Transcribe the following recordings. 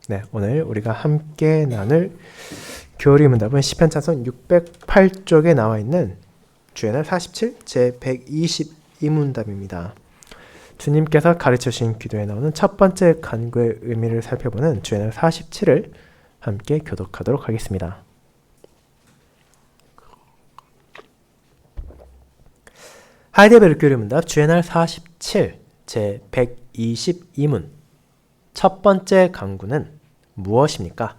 네, 오늘 우리가 함께 나눌 교리 문답은 시편 찬송 608쪽에 나와 있는 주애날 47 제 122문답입니다. 주님께서 가르쳐 주신 기도에 나오는 첫 번째 간구의 의미를 살펴보는 주애날 47을 함께 교독하도록 하겠습니다. 하이델베르 교리 문답 주애날 47 제 122문 첫 번째 간구는 무엇입니까?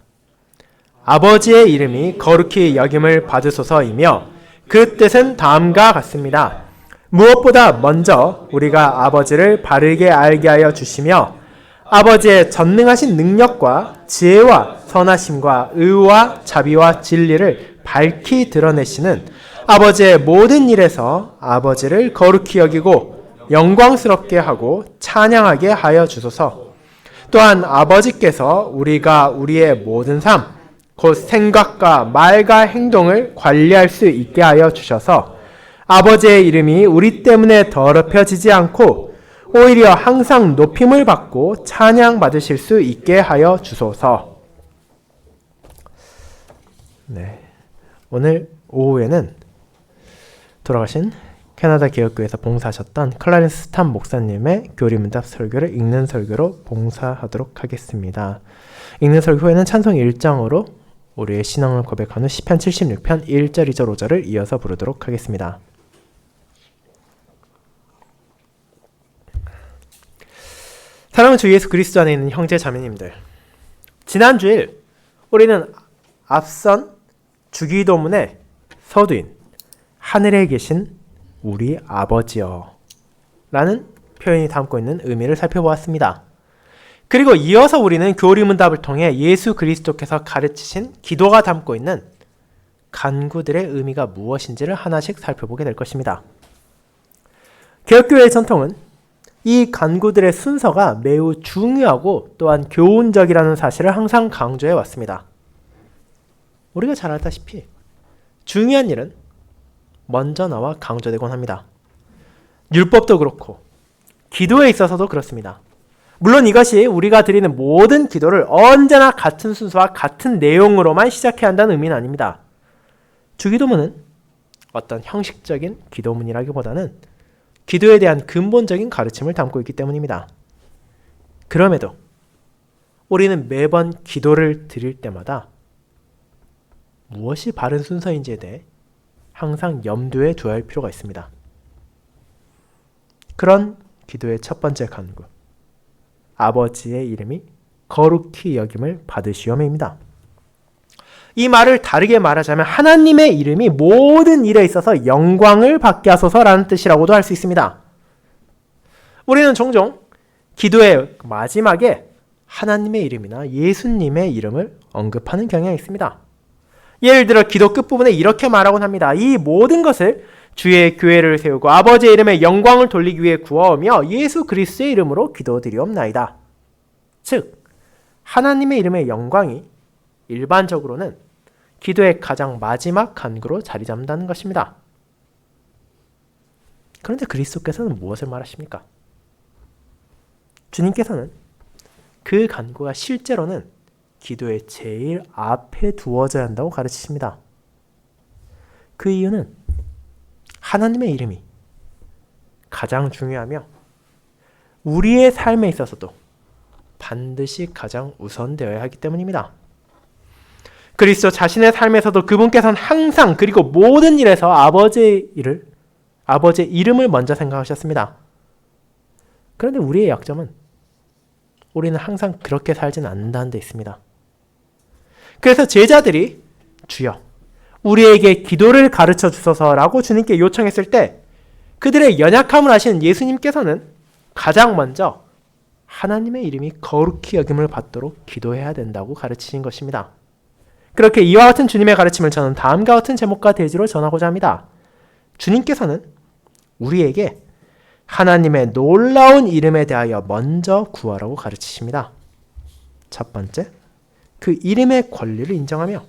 아버지의 이름이 거룩히 여김을 받으소서이며 그 뜻은 다음과 같습니다. 무엇보다 먼저 우리가 아버지를 바르게 알게 하여 주시며 아버지의 전능하신 능력과 지혜와 선하심과 의와 자비와 진리를 밝히 드러내시는 아버지의 모든 일에서 아버지를 거룩히 여기고 영광스럽게 하고 찬양하게 하여 주소서. 또한 아버지께서 우리가 우리의 모든 삶, 곧 생각과 말과 행동을 관리할 수 있게 하여 주셔서 아버지의 이름이 우리 때문에 더럽혀지지 않고 오히려 항상 높임을 받고 찬양받으실 수 있게 하여 주소서. 네, 오늘 오후에는 돌아가신 캐나다 개혁교회에서 봉사하셨던 클라렌스 스탄 목사님의 교리문답 설교를 읽는 설교로 봉사하도록 하겠습니다. 읽는 설교 후에는 찬송 1장으로 우리의 신앙을 고백하는 시편 76편 1절, 2절, 5절을 이어서 부르도록 하겠습니다. 사랑하는 주 예수 그리스도 안에 있는 형제 자매님들, 지난 주일 우리는 앞선 주기도문의 서두인 하늘에 계신 우리 아버지여 라는 표현이 담고 있는 의미를 살펴보았습니다. 그리고 이어서 우리는 교리문답을 통해 예수 그리스도께서 가르치신 기도가 담고 있는 간구들의 의미가 무엇인지를 하나씩 살펴보게 될 것입니다. 개혁교회의 전통은 이 간구들의 순서가 매우 중요하고 또한 교훈적이라는 사실을 항상 강조해 왔습니다. 우리가 잘 알다시피 중요한 일은 먼저 나와 강조되곤 합니다. 율법도 그렇고 기도에 있어서도 그렇습니다. 물론 이것이 우리가 드리는 모든 기도를 언제나 같은 순서와 같은 내용으로만 시작해야 한다는 의미는 아닙니다. 주기도문은 어떤 형식적인 기도문이라기보다는 기도에 대한 근본적인 가르침을 담고 있기 때문입니다. 그럼에도 우리는 매번 기도를 드릴 때마다 무엇이 바른 순서인지에 대해 항상 염두에 두어야 할 필요가 있습니다. 그런 기도의 첫 번째 간구, 아버지의 이름이 거룩히 여김을 받으시오매입니다. 이 말을 다르게 말하자면 하나님의 이름이 모든 일에 있어서 영광을 받게 하소서라는 뜻이라고도 할 수 있습니다. 우리는 종종 기도의 마지막에 하나님의 이름이나 예수님의 이름을 언급하는 경향이 있습니다. 예를 들어 기도 끝부분에 이렇게 말하곤 합니다. 이 모든 것을 주의 교회를 세우고 아버지의 이름에 영광을 돌리기 위해 구하오며 예수 그리스도의 이름으로 기도드리옵나이다. 즉 하나님의 이름의 영광이 일반적으로는 기도의 가장 마지막 간구로 자리 잡는다는 것입니다. 그런데 그리스도께서는 무엇을 말하십니까? 주님께서는 그 간구가 실제로는 기도의 제일 앞에 두어져야 한다고 가르치십니다. 그 이유는 하나님의 이름이 가장 중요하며 우리의 삶에 있어서도 반드시 가장 우선되어야 하기 때문입니다. 그리스도 자신의 삶에서도 그분께서는 항상 그리고 모든 일에서 아버지의 이름을 먼저 생각하셨습니다. 그런데 우리의 약점은 우리는 항상 그렇게 살지는 않는다는 데 있습니다. 그래서 제자들이 주여 우리에게 기도를 가르쳐 주소서라고 주님께 요청했을 때 그들의 연약함을 아시는 예수님께서는 가장 먼저 하나님의 이름이 거룩히 여김을 받도록 기도해야 된다고 가르치신 것입니다. 그렇게 이와 같은 주님의 가르침을 저는 다음과 같은 제목과 대지로 전하고자 합니다. 주님께서는 우리에게 하나님의 놀라운 이름에 대하여 먼저 구하라고 가르치십니다. 첫 번째, 그 이름의 권리를 인정하며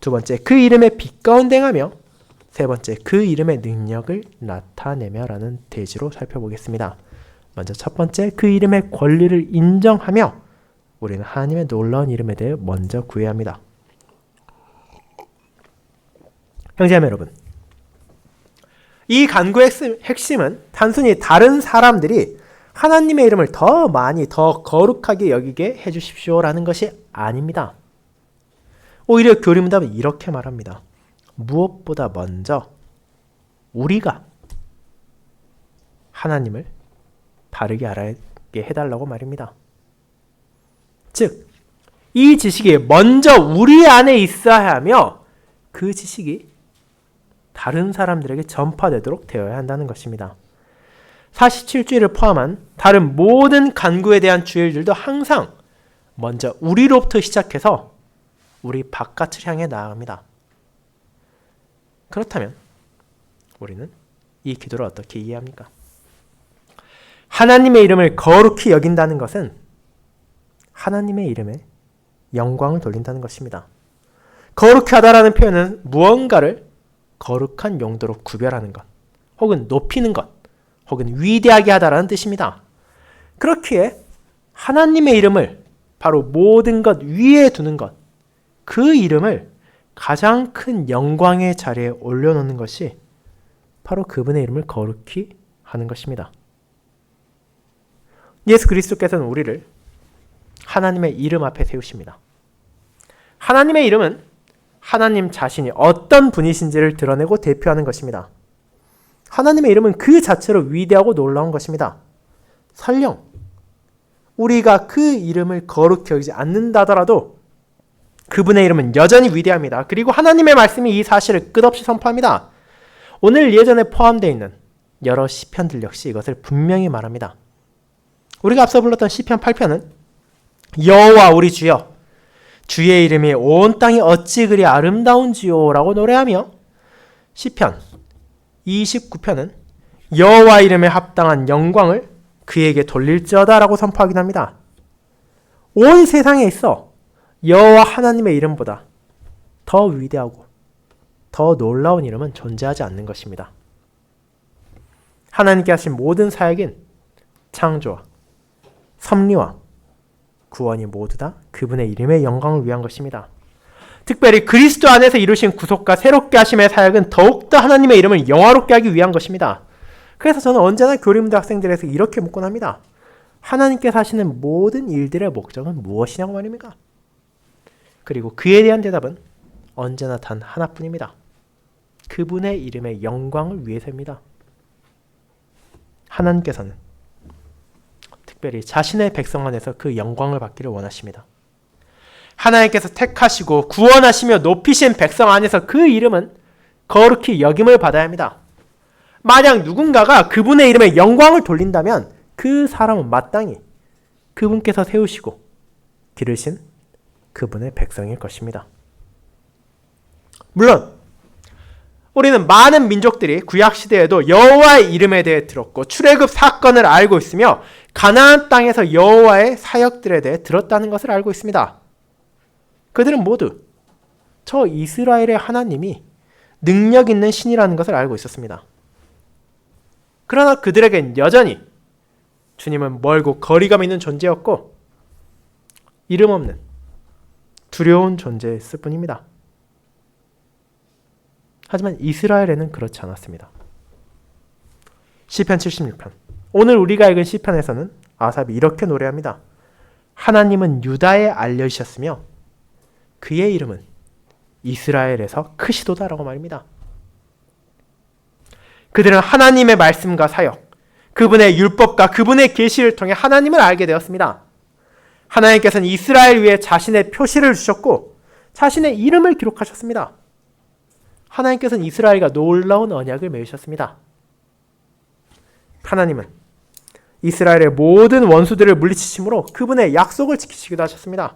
두 번째, 그 이름의 빛 가운데 행하며 세 번째, 그 이름의 능력을 나타내며 라는 대지로 살펴보겠습니다. 먼저 첫 번째, 그 이름의 권리를 인정하며 우리는 하나님의 놀라운 이름에 대해 먼저 구해야 합니다. 형제자매 여러분, 이 간구의 핵심은 단순히 다른 사람들이 하나님의 이름을 더 많이 더 거룩하게 여기게 해주십시오라는 것이 아닙니다. 오히려 교리문답은 이렇게 말합니다. 무엇보다 먼저 우리가 하나님을 바르게 알게 해달라고 말입니다. 즉, 이 지식이 먼저 우리 안에 있어야 하며 그 지식이 다른 사람들에게 전파되도록 되어야 한다는 것입니다. 47주일을 포함한 다른 모든 간구에 대한 주일들도 항상 먼저 우리로부터 시작해서 우리 바깥을 향해 나아갑니다. 그렇다면 우리는 이 기도를 어떻게 이해합니까? 하나님의 이름을 거룩히 여긴다는 것은 하나님의 이름에 영광을 돌린다는 것입니다. 거룩히 하다라는 표현은 무언가를 거룩한 용도로 구별하는 것, 혹은 높이는 것, 혹은 위대하게 하다라는 뜻입니다. 그렇기에 하나님의 이름을 바로 모든 것 위에 두는 것, 그 이름을 가장 큰 영광의 자리에 올려놓는 것이 바로 그분의 이름을 거룩히 하는 것입니다. 예수 그리스도께서는 우리를 하나님의 이름 앞에 세우십니다. 하나님의 이름은 하나님 자신이 어떤 분이신지를 드러내고 대표하는 것입니다. 하나님의 이름은 그 자체로 위대하고 놀라운 것입니다. 설령 우리가 그 이름을 거룩히 여기지 않는다더라도 그분의 이름은 여전히 위대합니다. 그리고 하나님의 말씀이 이 사실을 끝없이 선포합니다. 오늘 예전에 포함되어 있는 여러 시편들 역시 이것을 분명히 말합니다. 우리가 앞서 불렀던 시편 8편은 여호와 우리 주여, 주의 이름이 온 땅이 어찌 그리 아름다운지요 라고 노래하며, 시편 29편은 여호와 이름에 합당한 영광을 그에게 돌릴지어다 라고 선포하긴 합니다. 온 세상에 있어 여호와 하나님의 이름보다 더 위대하고 더 놀라운 이름은 존재하지 않는 것입니다. 하나님께 하신 모든 사역인 창조와 섭리와 구원이 모두 다 그분의 이름의 영광을 위한 것입니다. 특별히 그리스도 안에서 이루신 구속과 새롭게 하심의 사역은 더욱더 하나님의 이름을 영화롭게 하기 위한 것입니다. 그래서 저는 언제나 교리문답 학생들에서 이렇게 묻곤 합니다. 하나님께서 하시는 모든 일들의 목적은 무엇이냐고 말입니까? 그리고 그에 대한 대답은 언제나 단 하나뿐입니다. 그분의 이름의 영광을 위해서입니다. 하나님께서는 특별히 자신의 백성 안에서 그 영광을 받기를 원하십니다. 하나님께서 택하시고 구원하시며 높이신 백성 안에서 그 이름은 거룩히 여김을 받아야 합니다. 만약 누군가가 그분의 이름에 영광을 돌린다면 그 사람은 마땅히 그분께서 세우시고 기르신 그분의 백성일 것입니다. 물론 우리는 많은 민족들이 구약시대에도 여호와의 이름에 대해 들었고 출애굽 사건을 알고 있으며 가나안 땅에서 여호와의 사역들에 대해 들었다는 것을 알고 있습니다. 그들은 모두 저 이스라엘의 하나님이 능력 있는 신이라는 것을 알고 있었습니다. 그러나 그들에겐 여전히 주님은 멀고 거리감 있는 존재였고 이름 없는 두려운 존재였을 뿐입니다. 하지만 이스라엘에는 그렇지 않았습니다. 시편 76편, 오늘 우리가 읽은 시편에서는 아삽이 이렇게 노래합니다. 하나님은 유다에 알려주셨으며 그의 이름은 이스라엘에서 크시도다라고 말입니다. 그들은 하나님의 말씀과 사역, 그분의 율법과 그분의 계시를 통해 하나님을 알게 되었습니다. 하나님께서는 이스라엘 위에 자신의 표시를 주셨고 자신의 이름을 기록하셨습니다. 하나님께서는 이스라엘과 놀라운 언약을 맺으셨습니다. 하나님은 이스라엘의 모든 원수들을 물리치심으로 그분의 약속을 지키시기도 하셨습니다.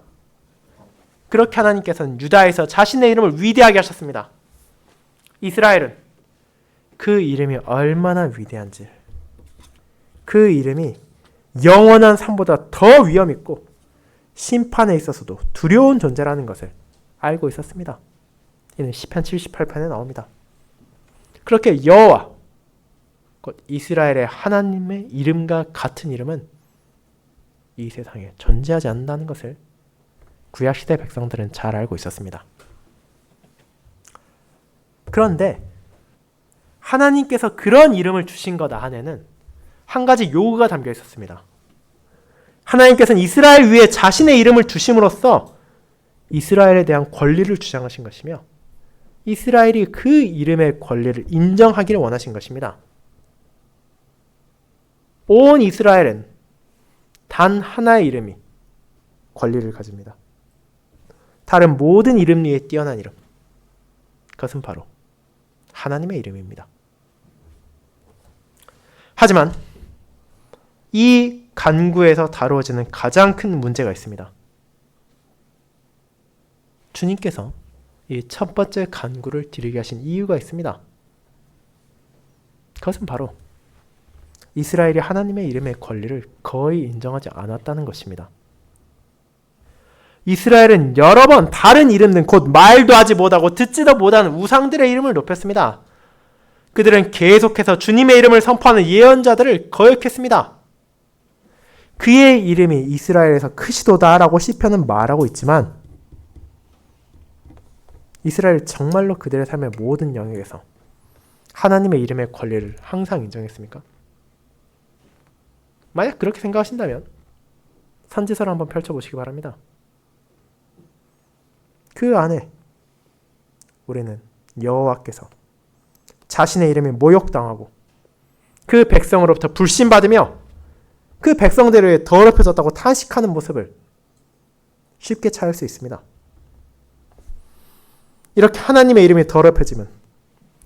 그렇게 하나님께서는 유다에서 자신의 이름을 위대하게 하셨습니다. 이스라엘은 그 이름이 얼마나 위대한지, 그 이름이 영원한 삶보다 더 위험 있고 심판에 있어서도 두려운 존재라는 것을 알고 있었습니다. 이는 시편 78편에 나옵니다. 그렇게 여호와, 곧 이스라엘의 하나님의 이름과 같은 이름은 이 세상에 존재하지 않는다는 것을 구약시대 백성들은 잘 알고 있었습니다. 그런데 하나님께서 그런 이름을 주신 것 안에는 한 가지 요구가 담겨 있었습니다. 하나님께서는 이스라엘 위에 자신의 이름을 두심으로써 이스라엘에 대한 권리를 주장하신 것이며 이스라엘이 그 이름의 권리를 인정하기를 원하신 것입니다. 온 이스라엘은 단 하나의 이름이 권리를 가집니다. 다른 모든 이름 위에 뛰어난 이름. 그것은 바로 하나님의 이름입니다. 하지만 이 간구에서 다루어지는 가장 큰 문제가 있습니다. 주님께서 이 첫 번째 간구를 드리게 하신 이유가 있습니다. 그것은 바로 이스라엘이 하나님의 이름의 권리를 거의 인정하지 않았다는 것입니다. 이스라엘은 여러 번 다른 이름 등 곧 말도 하지 못하고 듣지도 못하는 우상들의 이름을 높였습니다. 그들은 계속해서 주님의 이름을 선포하는 예언자들을 거역했습니다. 그의 이름이 이스라엘에서 크시도다라고 시편은 말하고 있지만 이스라엘 정말로 그들의 삶의 모든 영역에서 하나님의 이름의 권리를 항상 인정했습니까? 만약 그렇게 생각하신다면 선지서를 한번 펼쳐보시기 바랍니다. 그 안에 우리는 여호와께서 자신의 이름이 모욕당하고 그 백성으로부터 불신받으며 그 백성들을 더럽혀졌다고 탄식하는 모습을 쉽게 찾을 수 있습니다. 이렇게 하나님의 이름이 더럽혀지면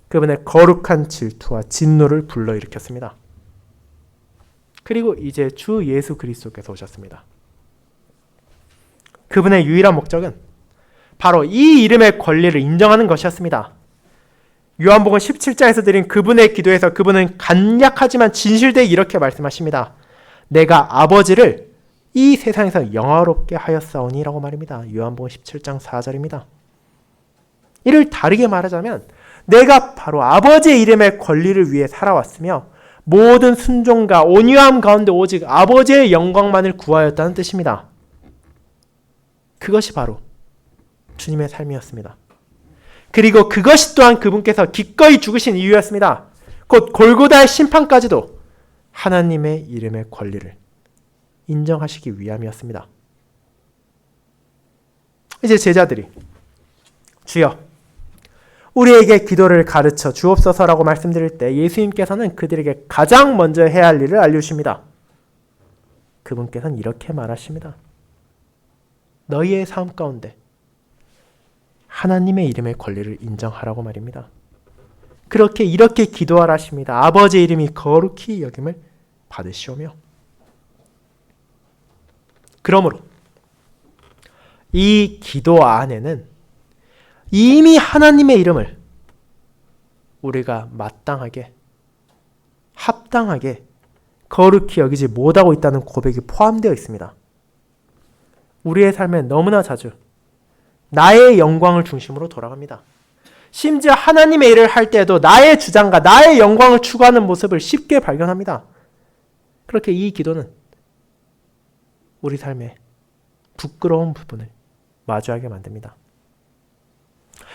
그분의 거룩한 질투와 진노를 불러일으켰습니다. 그리고 이제 주 예수 그리스도께서 오셨습니다. 그분의 유일한 목적은 바로 이 이름의 권리를 인정하는 것이었습니다. 요한복음 17장에서 드린 그분의 기도에서 그분은 간략하지만 진실되게 이렇게 말씀하십니다. 내가 아버지를 이 세상에서 영화롭게 하였사오니 라고 말입니다. 요한복음 17장 4절입니다. 이를 다르게 말하자면 내가 바로 아버지의 이름의 권리를 위해 살아왔으며 모든 순종과 온유함 가운데 오직 아버지의 영광만을 구하였다는 뜻입니다. 그것이 바로 주님의 삶이었습니다. 그리고 그것이 또한 그분께서 기꺼이 죽으신 이유였습니다. 곧 골고다의 심판까지도 하나님의 이름의 권리를 인정하시기 위함이었습니다. 이제 제자들이 주여 우리에게 기도를 가르쳐 주옵소서라고 말씀드릴 때 예수님께서는 그들에게 가장 먼저 해야 할 일을 알려주십니다. 그분께서는 이렇게 말하십니다. 너희의 삶 가운데 하나님의 이름의 권리를 인정하라고 말입니다. 이렇게 기도하라 하십니다. 아버지의 이름이 거룩히 여김을 받으시오며. 그러므로 이 기도 안에는 이미 하나님의 이름을 우리가 마땅하게, 합당하게 거룩히 여기지 못하고 있다는 고백이 포함되어 있습니다. 우리의 삶에 너무나 자주 나의 영광을 중심으로 돌아갑니다. 심지어 하나님의 일을 할 때에도 나의 주장과 나의 영광을 추구하는 모습을 쉽게 발견합니다. 그렇게 이 기도는 우리 삶에 부끄러운 부분을 마주하게 만듭니다.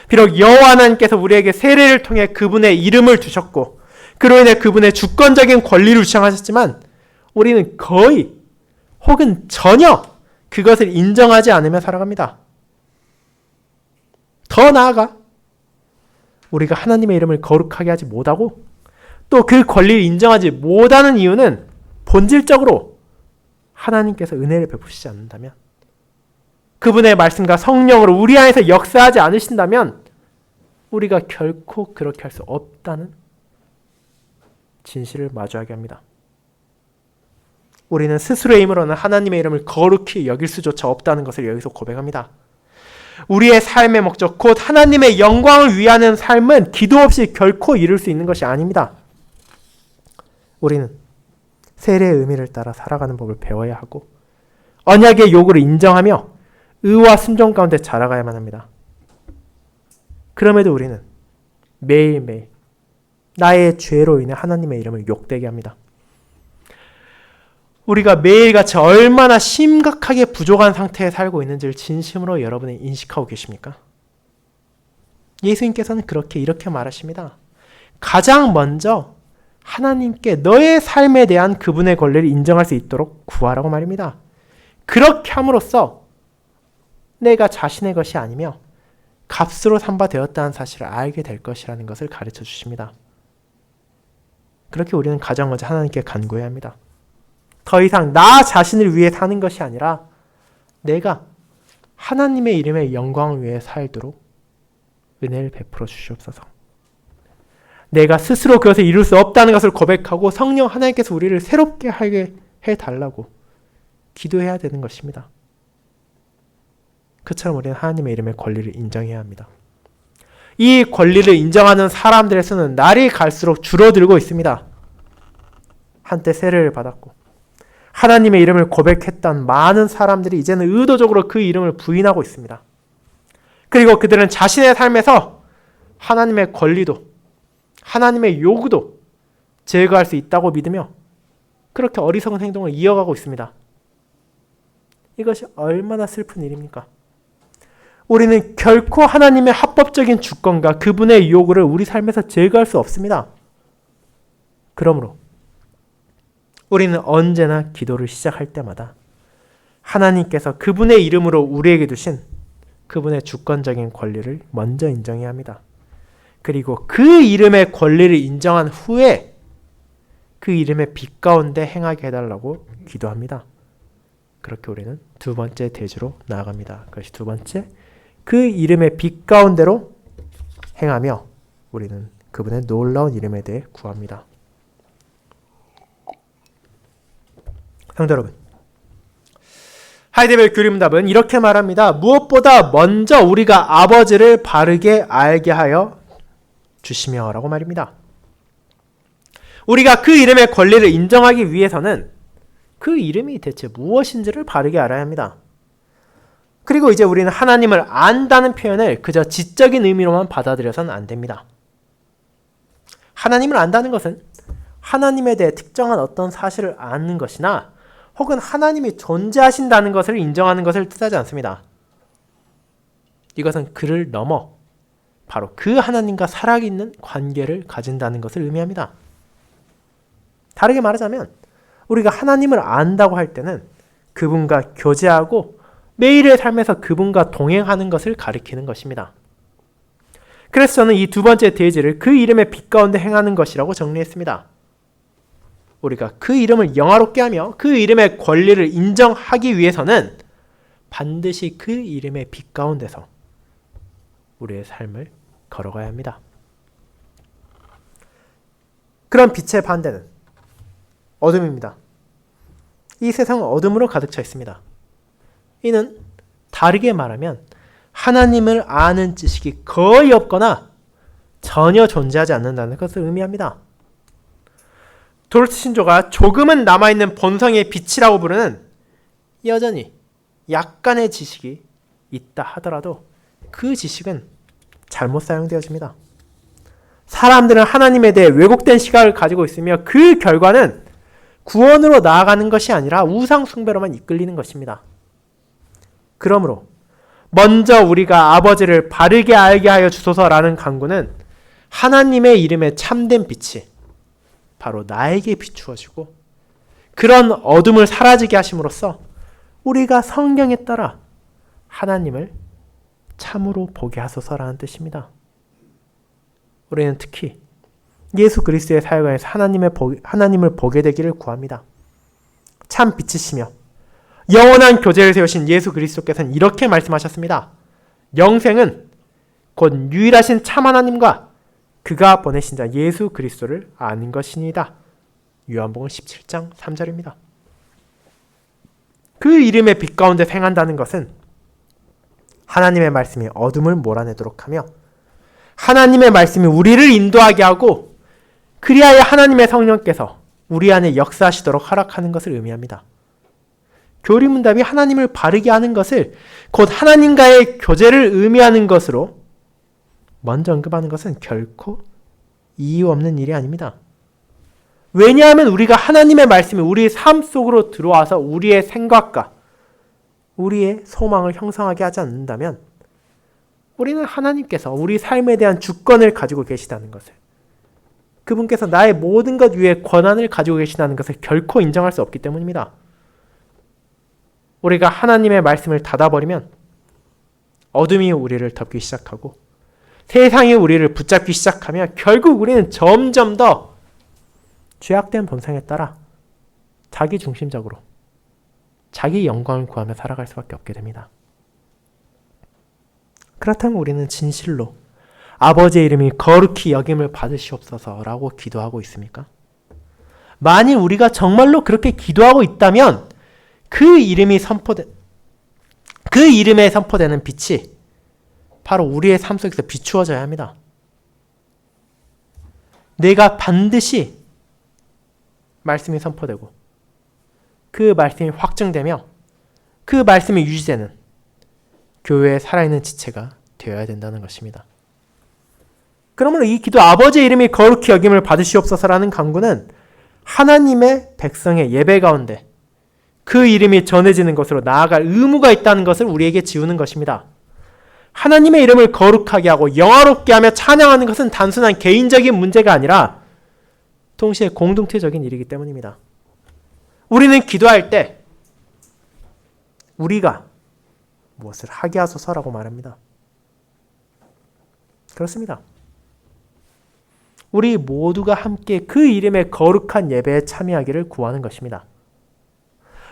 비록 여호와 하나님께서 우리에게 세례를 통해 그분의 이름을 주셨고 그로 인해 그분의 주권적인 권리를 주장하셨지만 우리는 거의 혹은 전혀 그것을 인정하지 않으며 살아갑니다. 더 나아가 우리가 하나님의 이름을 거룩하게 하지 못하고 또 그 권리를 인정하지 못하는 이유는 본질적으로 하나님께서 은혜를 베푸시지 않는다면 그분의 말씀과 성령으로 우리 안에서 역사하지 않으신다면 우리가 결코 그렇게 할 수 없다는 진실을 마주하게 합니다. 우리는 스스로의 힘으로는 하나님의 이름을 거룩히 여길 수조차 없다는 것을 여기서 고백합니다. 우리의 삶의 목적, 곧 하나님의 영광을 위하는 삶은 기도 없이 결코 이룰 수 있는 것이 아닙니다. 우리는 세례의 의미를 따라 살아가는 법을 배워야 하고 언약의 요구를 인정하며 의와 순종 가운데 자라가야만 합니다. 그럼에도 우리는 매일매일 나의 죄로 인해 하나님의 이름을 욕되게 합니다. 우리가 매일같이 얼마나 심각하게 부족한 상태에 살고 있는지를 진심으로 여러분이 인식하고 계십니까? 예수님께서는 이렇게 말하십니다. 가장 먼저 하나님께 너의 삶에 대한 그분의 권리를 인정할 수 있도록 구하라고 말입니다. 그렇게 함으로써 내가 자신의 것이 아니며 값으로 삼바되었다는 사실을 알게 될 것이라는 것을 가르쳐 주십니다. 그렇게 우리는 가장 먼저 하나님께 간구해야 합니다. 더 이상 나 자신을 위해 사는 것이 아니라 내가 하나님의 이름의 영광을 위해 살도록 은혜를 베풀어 주시옵소서. 내가 스스로 그것을 이룰 수 없다는 것을 고백하고 성령 하나님께서 우리를 새롭게 하게 해달라고 기도해야 되는 것입니다. 그처럼 우리는 하나님의 이름의 권리를 인정해야 합니다. 이 권리를 인정하는 사람들의 수는 날이 갈수록 줄어들고 있습니다. 한때 세례를 받았고 하나님의 이름을 고백했던 많은 사람들이 이제는 의도적으로 그 이름을 부인하고 있습니다. 그리고 그들은 자신의 삶에서 하나님의 권리도 하나님의 요구도 제거할 수 있다고 믿으며 그렇게 어리석은 행동을 이어가고 있습니다. 이것이 얼마나 슬픈 일입니까? 우리는 결코 하나님의 합법적인 주권과 그분의 요구를 우리 삶에서 제거할 수 없습니다. 그러므로 우리는 언제나 기도를 시작할 때마다 하나님께서 그분의 이름으로 우리에게 두신 그분의 주권적인 권리를 먼저 인정해야 합니다. 그리고 그 이름의 권리를 인정한 후에 그 이름의 빛 가운데 행하게 해달라고 기도합니다. 그렇게 우리는 두 번째 대지로 나아갑니다. 그것이 두 번째, 그 이름의 빛 가운데로 행하며 우리는 그분의 놀라운 이름에 대해 구합니다. 성도 여러분, 하이데벨 교리문답은 이렇게 말합니다. 무엇보다 먼저 우리가 아버지를 바르게 알게 하여 주시며 라고 말입니다. 우리가 그 이름의 권리를 인정하기 위해서는 그 이름이 대체 무엇인지를 바르게 알아야 합니다. 그리고 이제 우리는 하나님을 안다는 표현을 그저 지적인 의미로만 받아들여서는 안 됩니다. 하나님을 안다는 것은 하나님에 대해 특정한 어떤 사실을 아는 것이나 혹은 하나님이 존재하신다는 것을 인정하는 것을 뜻하지 않습니다. 이것은 그를 넘어 바로 그 하나님과 살아있는 관계를 가진다는 것을 의미합니다. 다르게 말하자면 우리가 하나님을 안다고 할 때는 그분과 교제하고 매일의 삶에서 그분과 동행하는 것을 가리키는 것입니다. 그래서 저는 이 두 번째 대지를 그 이름의 빛 가운데 행하는 것이라고 정리했습니다. 우리가 그 이름을 영화롭게 하며 그 이름의 권리를 인정하기 위해서는 반드시 그 이름의 빛 가운데서 우리의 삶을 걸어가야 합니다. 그런 빛의 반대는 어둠입니다. 이 세상은 어둠으로 가득 차 있습니다. 이는 다르게 말하면 하나님을 아는 지식이 거의 없거나 전혀 존재하지 않는다는 것을 의미합니다. 도르트 신조가 조금은 남아있는 본성의 빛이라고 부르는 여전히 약간의 지식이 있다 하더라도 그 지식은 잘못 사용되어집니다. 사람들은 하나님에 대해 왜곡된 시각을 가지고 있으며 그 결과는 구원으로 나아가는 것이 아니라 우상 숭배로만 이끌리는 것입니다. 그러므로 먼저 우리가 아버지를 바르게 알게 하여 주소서라는 간구는 하나님의 이름에 참된 빛이 바로 나에게 비추어지고 그런 어둠을 사라지게 하심으로써 우리가 성경에 따라 하나님을 참으로 보게 하소서라는 뜻입니다. 우리는 특히 예수 그리스도의 사역에서 하나님을 보게 되기를 구합니다. 참 빛이시며 영원한 교제를 세우신 예수 그리스도께서는 이렇게 말씀하셨습니다. 영생은 곧 유일하신 참 하나님과 그가 보내신 자 예수 그리스도를 아는 것이니이다. 요한복음 17장 3절입니다. 그 이름의 빛 가운데 행한다는 것은 하나님의 말씀이 어둠을 몰아내도록 하며 하나님의 말씀이 우리를 인도하게 하고 그리하여 하나님의 성령께서 우리 안에 역사하시도록 허락하는 것을 의미합니다. 교리문답이 하나님을 바르게 하는 것을 곧 하나님과의 교제를 의미하는 것으로 먼저 언급하는 것은 결코 이유 없는 일이 아닙니다. 왜냐하면 우리가 하나님의 말씀이 우리의 삶 속으로 들어와서 우리의 생각과 우리의 소망을 형성하게 하지 않는다면 우리는 하나님께서 우리 삶에 대한 주권을 가지고 계시다는 것을, 그분께서 나의 모든 것 위에 권한을 가지고 계시다는 것을 결코 인정할 수 없기 때문입니다. 우리가 하나님의 말씀을 닫아버리면 어둠이 우리를 덮기 시작하고 세상이 우리를 붙잡기 시작하면 결국 우리는 점점 더 죄악된 본성에 따라 자기 중심적으로 자기 영광을 구하며 살아갈 수밖에 없게 됩니다. 그렇다면 우리는 진실로 아버지의 이름이 거룩히 여김을 받으시옵소서라고 기도하고 있습니까? 만일 우리가 정말로 그렇게 기도하고 있다면 그 이름에 선포되는 빛이 바로 우리의 삶 속에서 비추어져야 합니다. 내가 반드시 말씀이 선포되고 그 말씀이 확증되며 그 말씀이 유지되는 교회의 살아있는 지체가 되어야 된다는 것입니다. 그러므로 이 기도 아버지의 이름이 거룩히 여김을 받으시옵소서라는 간구는 하나님의 백성의 예배 가운데 그 이름이 전해지는 것으로 나아갈 의무가 있다는 것을 우리에게 지우는 것입니다. 하나님의 이름을 거룩하게 하고 영화롭게 하며 찬양하는 것은 단순한 개인적인 문제가 아니라 동시에 공동체적인 일이기 때문입니다. 우리는 기도할 때 우리가 무엇을 하게 하소서라고 말합니다. 그렇습니다. 우리 모두가 함께 그 이름의 거룩한 예배에 참여하기를 구하는 것입니다.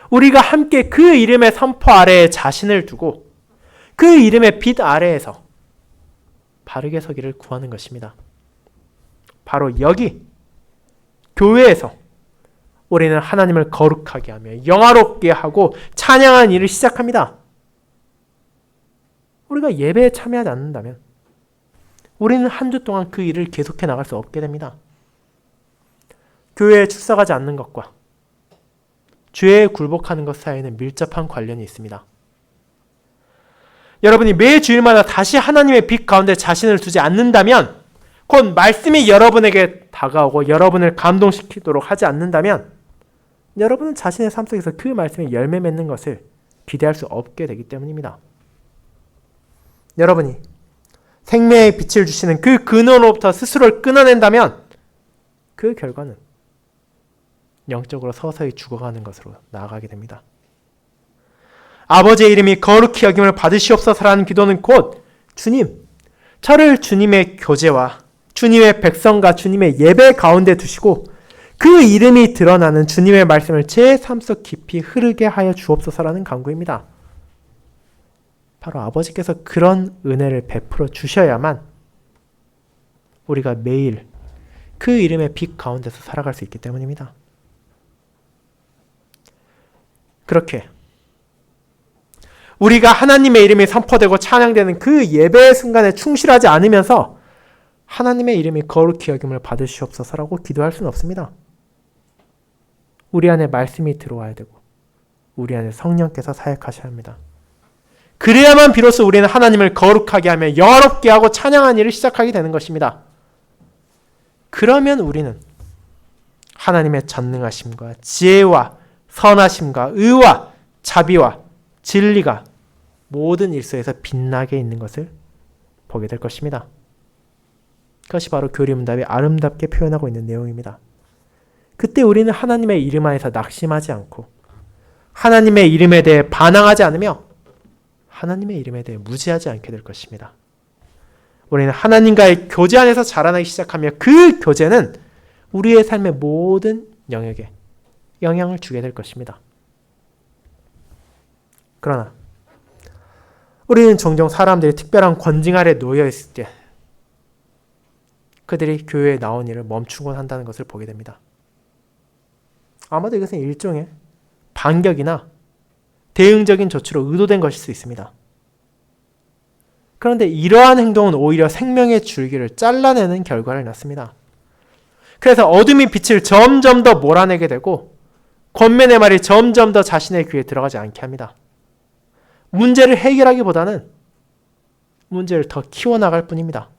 우리가 함께 그 이름의 선포 아래에 자신을 두고 그 이름의 빛 아래에서 바르게 서기를 구하는 것입니다. 바로 여기 교회에서 우리는 하나님을 거룩하게 하며 영화롭게 하고 찬양하는 일을 시작합니다. 우리가 예배에 참여하지 않는다면 우리는 한 주 동안 그 일을 계속해 나갈 수 없게 됩니다. 교회에 출석하지 않는 것과 죄에 굴복하는 것 사이에는 밀접한 관련이 있습니다. 여러분이 매 주일마다 다시 하나님의 빛 가운데 자신을 두지 않는다면, 곧 말씀이 여러분에게 다가오고 여러분을 감동시키도록 하지 않는다면 여러분은 자신의 삶 속에서 그 말씀에 열매 맺는 것을 기대할 수 없게 되기 때문입니다. 여러분이 생명의 빛을 주시는 그 근원으로부터 스스로를 끊어낸다면 그 결과는 영적으로 서서히 죽어가는 것으로 나아가게 됩니다. 아버지의 이름이 거룩히 여김을 받으시옵소서라는 기도는 곧 주님, 저를 주님의 교제와 주님의 백성과 주님의 예배 가운데 두시고 그 이름이 드러나는 주님의 말씀을 제 삶 속 깊이 흐르게 하여 주옵소서라는 간구입니다. 바로 아버지께서 그런 은혜를 베풀어 주셔야만 우리가 매일 그 이름의 빛 가운데서 살아갈 수 있기 때문입니다. 그렇게 우리가 하나님의 이름이 선포되고 찬양되는 그 예배의 순간에 충실하지 않으면서 하나님의 이름이 거룩히 여김을 받으시옵소서라고 기도할 수는 없습니다. 우리 안에 말씀이 들어와야 되고 우리 안에 성령께서 사역하셔야 합니다. 그래야만 비로소 우리는 하나님을 거룩하게 하며 영화롭게 하고 찬양하는 일을 시작하게 되는 것입니다. 그러면 우리는 하나님의 전능하심과 지혜와 선하심과 의와 자비와 진리가 모든 일서에서 빛나게 있는 것을 보게 될 것입니다. 그것이 바로 교리문답이 아름답게 표현하고 있는 내용입니다. 그때 우리는 하나님의 이름 안에서 낙심하지 않고 하나님의 이름에 대해 반항하지 않으며 하나님의 이름에 대해 무지하지 않게 될 것입니다. 우리는 하나님과의 교제 안에서 자라나기 시작하며 그 교제는 우리의 삶의 모든 영역에 영향을 주게 될 것입니다. 그러나 우리는 종종 사람들이 특별한 권징 아래 놓여 있을 때 그들이 교회에 나온 일을 멈추곤 한다는 것을 보게 됩니다. 아마도 이것은 일종의 반격이나 대응적인 조치로 의도된 것일 수 있습니다. 그런데 이러한 행동은 오히려 생명의 줄기를 잘라내는 결과를 낳습니다. 그래서 어둠이 빛을 점점 더 몰아내게 되고 권면의 말이 점점 더 자신의 귀에 들어가지 않게 합니다. 문제를 해결하기보다는 문제를 더 키워나갈 뿐입니다.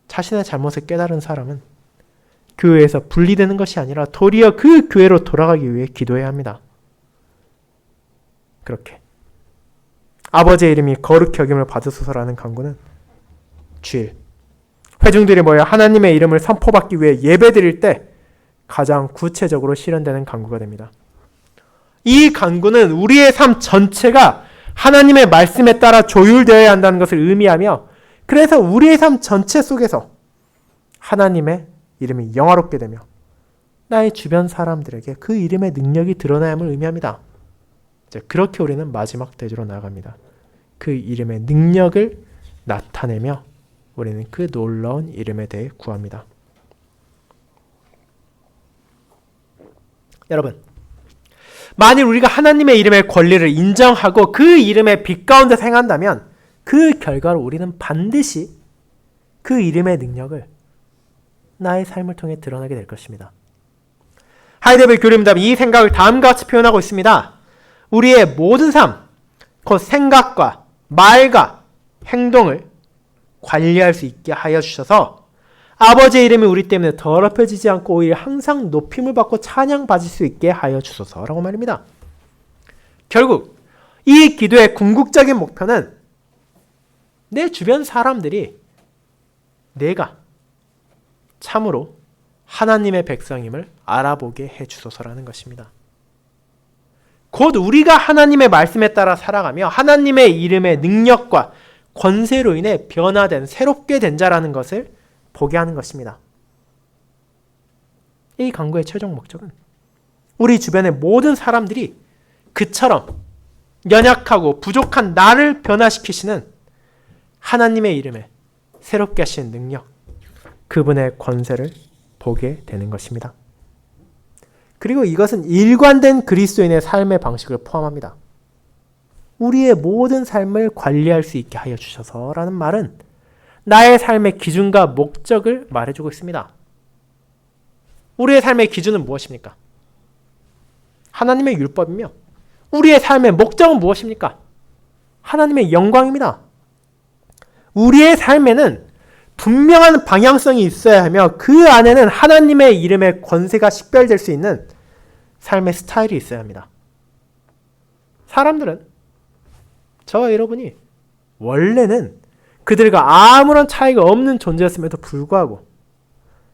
자신의 잘못을 깨달은 사람은 교회에서 분리되는 것이 아니라 도리어 그 교회로 돌아가기 위해 기도해야 합니다. 그렇게 아버지의 이름이 거룩히 여김을 받으소서라는 간구는 주일 회중들이 모여 하나님의 이름을 선포받기 위해 예배드릴 때 가장 구체적으로 실현되는 간구가 됩니다. 이 간구는 우리의 삶 전체가 하나님의 말씀에 따라 조율되어야 한다는 것을 의미하며, 그래서 우리의 삶 전체 속에서 하나님의 이름이 영화롭게 되며 나의 주변 사람들에게 그 이름의 능력이 드러나야 함을 의미합니다. 그렇게 우리는 마지막 대조로 나아갑니다. 그 이름의 능력을 나타내며 우리는 그 놀라운 이름에 대해 구합니다. 여러분, 만일 우리가 하나님의 이름의 권리를 인정하고 그 이름의 빛 가운데 행한다면 그 결과로 우리는 반드시 그 이름의 능력을 나의 삶을 통해 드러나게 될 것입니다. 하이데벨 교리문답은 이 생각을 다음과 같이 표현하고 있습니다. 우리의 모든 삶, 곧 생각과 말과 행동을 관리할 수 있게 하여 주셔서 아버지의 이름이 우리 때문에 더럽혀지지 않고 오히려 항상 높임을 받고 찬양받을 수 있게 하여 주소서라고 말입니다. 결국 이 기도의 궁극적인 목표는 내 주변 사람들이 내가 참으로 하나님의 백성임을 알아보게 해주소서라는 것입니다. 곧 우리가 하나님의 말씀에 따라 살아가며 하나님의 이름의 능력과 권세로 인해 변화된 새롭게 된 자라는 것을 보게 하는 것입니다. 이 간구의 최종 목적은 우리 주변의 모든 사람들이 그처럼 연약하고 부족한 나를 변화시키시는 하나님의 이름에 새롭게 하시는 능력, 그분의 권세를 보게 되는 것입니다. 그리고 이것은 일관된 그리스도인의 삶의 방식을 포함합니다. 우리의 모든 삶을 관리할 수 있게 하여 주셔서라는 말은 나의 삶의 기준과 목적을 말해주고 있습니다. 우리의 삶의 기준은 무엇입니까? 하나님의 율법이며 우리의 삶의 목적은 무엇입니까? 하나님의 영광입니다. 우리의 삶에는 분명한 방향성이 있어야 하며 그 안에는 하나님의 이름의 권세가 식별될 수 있는 삶의 스타일이 있어야 합니다. 사람들은 저와 여러분이 원래는 그들과 아무런 차이가 없는 존재였음에도 불구하고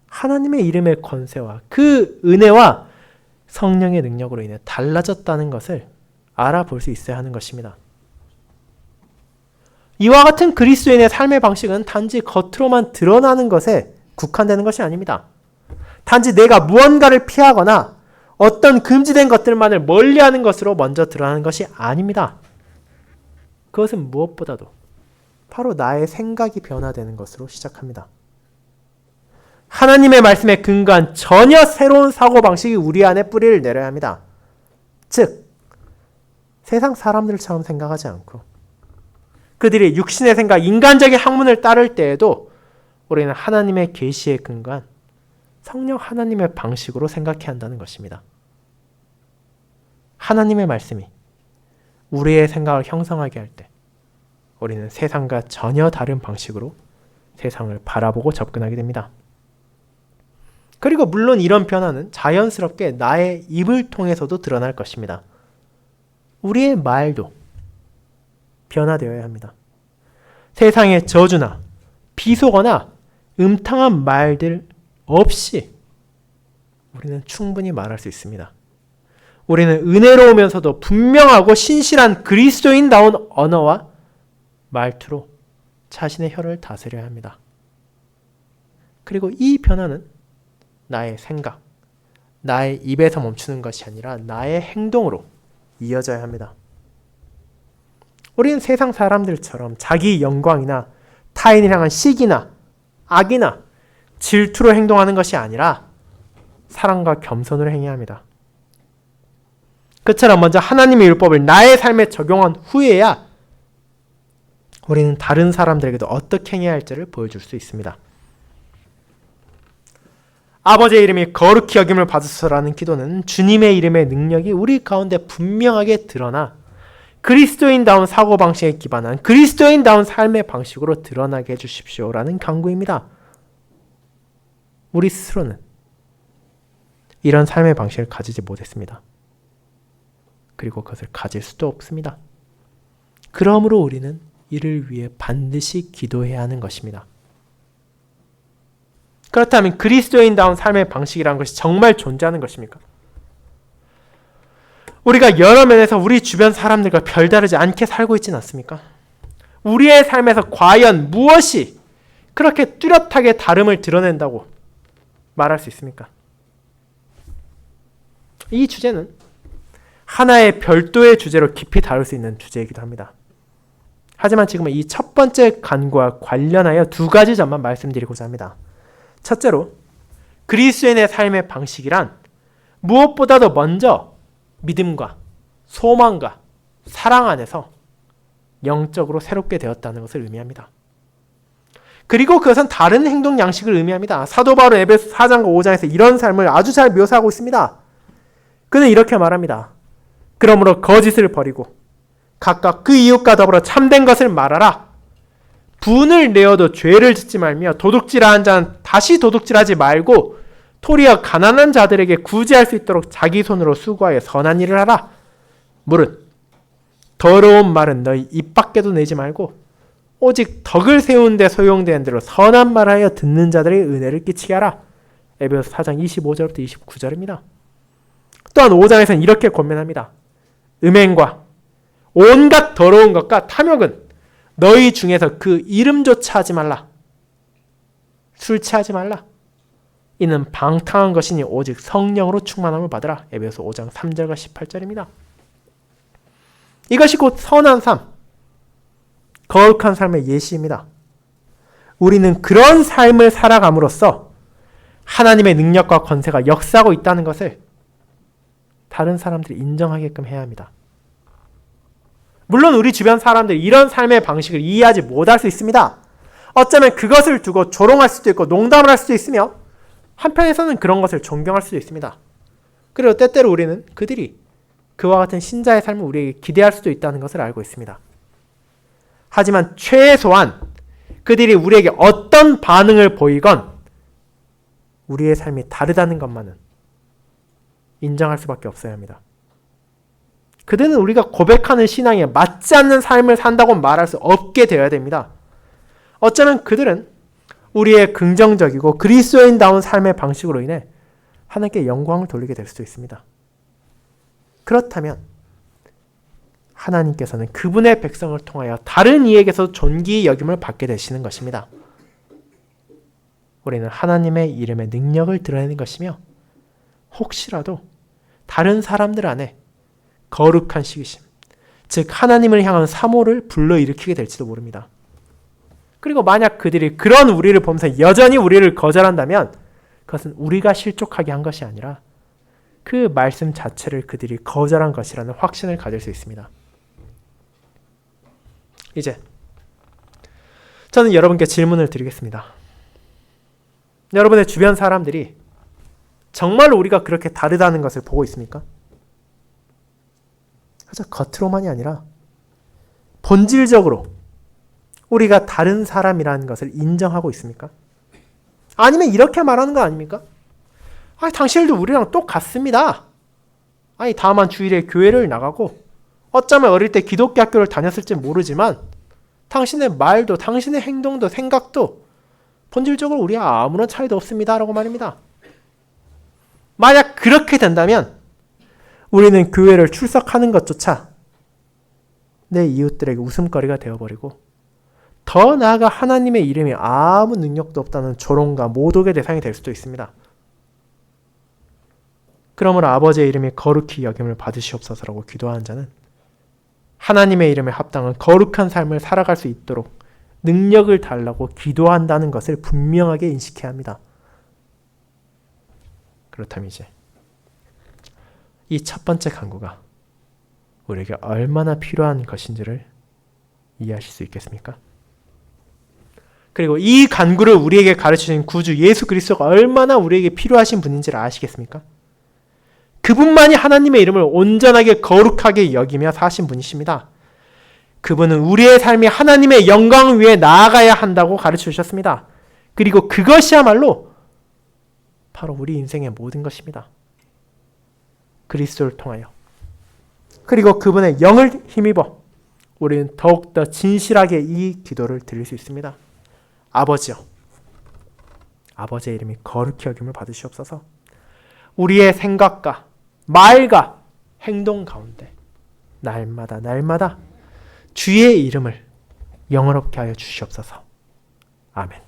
하나님의 이름의 권세와 그 은혜와 성령의 능력으로 인해 달라졌다는 것을 알아볼 수 있어야 하는 것입니다. 이와 같은 그리스도인의 삶의 방식은 단지 겉으로만 드러나는 것에 국한되는 것이 아닙니다. 단지 내가 무언가를 피하거나 어떤 금지된 것들만을 멀리하는 것으로 먼저 드러나는 것이 아닙니다. 그것은 무엇보다도 바로 나의 생각이 변화되는 것으로 시작합니다. 하나님의 말씀에 근거한 전혀 새로운 사고방식이 우리 안에 뿌리를 내려야 합니다. 즉, 세상 사람들처럼 생각하지 않고 그들이 육신의 생각, 인간적인 학문을 따를 때에도 우리는 하나님의 계시에 근거한 성령 하나님의 방식으로 생각해야 한다는 것입니다. 하나님의 말씀이 우리의 생각을 형성하게 할 때 우리는 세상과 전혀 다른 방식으로 세상을 바라보고 접근하게 됩니다. 그리고 물론 이런 변화는 자연스럽게 나의 입을 통해서도 드러날 것입니다. 우리의 말도 변화되어야 합니다. 세상의 저주나 비속어나 음탕한 말들 없이 우리는 충분히 말할 수 있습니다. 우리는 은혜로우면서도 분명하고 신실한 그리스도인다운 언어와 말투로 자신의 혀를 다스려야 합니다. 그리고 이 변화는 나의 생각, 나의 입에서 멈추는 것이 아니라 나의 행동으로 이어져야 합니다. 우리는 세상 사람들처럼 자기 영광이나 타인을 향한 시기나 악이나 질투로 행동하는 것이 아니라 사랑과 겸손으로 행해야 합니다. 그처럼 먼저 하나님의 율법을 나의 삶에 적용한 후에야 우리는 다른 사람들에게도 어떻게 행해야 할지를 보여줄 수 있습니다. 아버지의 이름이 거룩히 여김을 받으소서라는 기도는 주님의 이름의 능력이 우리 가운데 분명하게 드러나 그리스도인다운 사고방식에 기반한 그리스도인다운 삶의 방식으로 드러나게 해주십시오라는 간구입니다. 우리 스스로는 이런 삶의 방식을 가지지 못했습니다. 그리고 그것을 가질 수도 없습니다. 그러므로 우리는 이를 위해 반드시 기도해야 하는 것입니다. 그렇다면 그리스도인다운 삶의 방식이라는 것이 정말 존재하는 것입니까? 우리가 여러 면에서 우리 주변 사람들과 별다르지 않게 살고 있지는 않습니까? 우리의 삶에서 과연 무엇이 그렇게 뚜렷하게 다름을 드러낸다고 말할 수 있습니까? 이 주제는 하나의 별도의 주제로 깊이 다룰 수 있는 주제이기도 합니다. 하지만 지금은 이 첫 번째 간구와 관련하여 두 가지 점만 말씀드리고자 합니다. 첫째로 그리스도인의 삶의 방식이란 무엇보다도 먼저 믿음과 소망과 사랑 안에서 영적으로 새롭게 되었다는 것을 의미합니다. 그리고 그것은 다른 행동 양식을 의미합니다. 사도 바울은 에베소 4장과 5장에서 이런 삶을 아주 잘 묘사하고 있습니다. 그는 이렇게 말합니다. 그러므로 거짓을 버리고 각각 그 이웃과 더불어 참된 것을 말하라. 분을 내어도 죄를 짓지 말며 도둑질하는 자는 다시 도둑질하지 말고 도리어 가난한 자들에게 구제할 수 있도록 자기 손으로 수고하여 선한 일을 하라. 무릇 더러운 말은 너희 입 밖에도 내지 말고 오직 덕을 세운 데 소용되는 대로 선한 말하여 듣는 자들에게 은혜를 끼치게 하라. 에베소 4장 25절부터 29절입니다. 또한 5장에서는 이렇게 권면합니다. 음행과 온갖 더러운 것과 탐욕은 너희 중에서 그 이름조차 하지 말라. 술 취하지 말라. 이는 방탕한 것이니 오직 성령으로 충만함을 받으라. 에베소 5장 3절과 18절입니다. 이것이 곧 선한 삶, 거룩한 삶의 예시입니다. 우리는 그런 삶을 살아감으로써 하나님의 능력과 권세가 역사하고 있다는 것을 다른 사람들이 인정하게끔 해야 합니다. 물론 우리 주변 사람들이 이런 삶의 방식을 이해하지 못할 수 있습니다. 어쩌면 그것을 두고 조롱할 수도 있고 농담을 할 수도 있으며 한편에서는 그런 것을 존경할 수도 있습니다. 그리고 때때로 우리는 그들이 그와 같은 신자의 삶을 우리에게 기대할 수도 있다는 것을 알고 있습니다. 하지만 최소한 그들이 우리에게 어떤 반응을 보이건 우리의 삶이 다르다는 것만은 인정할 수밖에 없어야 합니다. 그들은 우리가 고백하는 신앙에 맞지 않는 삶을 산다고 말할 수 없게 되어야 됩니다. 어쩌면 그들은 우리의 긍정적이고 그리스도인다운 삶의 방식으로 인해 하나님께 영광을 돌리게 될 수도 있습니다. 그렇다면 하나님께서는 그분의 백성을 통하여 다른 이에게서 존귀 여김을 받게 되시는 것입니다. 우리는 하나님의 이름의 능력을 드러내는 것이며 혹시라도 다른 사람들 안에 거룩한 시기심, 즉 하나님을 향한 사모를 불러일으키게 될지도 모릅니다. 그리고 만약 그들이 그런 우리를 보면서 여전히 우리를 거절한다면 그것은 우리가 실족하게 한 것이 아니라 그 말씀 자체를 그들이 거절한 것이라는 확신을 가질 수 있습니다. 이제 저는 여러분께 질문을 드리겠습니다. 여러분의 주변 사람들이 정말로 우리가 그렇게 다르다는 것을 보고 있습니까? 그저 겉으로만이 아니라 본질적으로 우리가 다른 사람이라는 것을 인정하고 있습니까? 아니면 이렇게 말하는 거 아닙니까? 아니, 당신들도 우리랑 똑같습니다. 아니, 다만 주일에 교회를 나가고 어쩌면 어릴 때 기독교 학교를 다녔을지 모르지만 당신의 말도 당신의 행동도 생각도 본질적으로 우리와 아무런 차이도 없습니다. 라고 말입니다. 만약 그렇게 된다면 우리는 교회를 출석하는 것조차 내 이웃들에게 웃음거리가 되어버리고 더 나아가 하나님의 이름이 아무 능력도 없다는 조롱과 모독의 대상이 될 수도 있습니다. 그러므로 아버지의 이름이 거룩히 여김을 받으시옵소서라고 기도하는 자는 하나님의 이름에 합당한 거룩한 삶을 살아갈 수 있도록 능력을 달라고 기도한다는 것을 분명하게 인식해야 합니다. 그렇다면 이제 이 첫 번째 간구가 우리에게 얼마나 필요한 것인지를 이해하실 수 있겠습니까? 그리고 이 간구를 우리에게 가르치신 구주 예수 그리스도가 얼마나 우리에게 필요하신 분인지를 아시겠습니까? 그분만이 하나님의 이름을 온전하게 거룩하게 여기며 사신 분이십니다. 그분은 우리의 삶이 하나님의 영광 위에 나아가야 한다고 가르쳐 주셨습니다. 그리고 그것이야말로 바로 우리 인생의 모든 것입니다. 그리스도를 통하여 그리고 그분의 영을 힘입어 우리는 더욱더 진실하게 이 기도를 드릴 수 있습니다. 아버지여, 아버지의 이름이 거룩히 여김을 받으시옵소서. 우리의 생각과 말과 행동 가운데 날마다 주의 이름을 영화롭게 하여 주시옵소서. 아멘.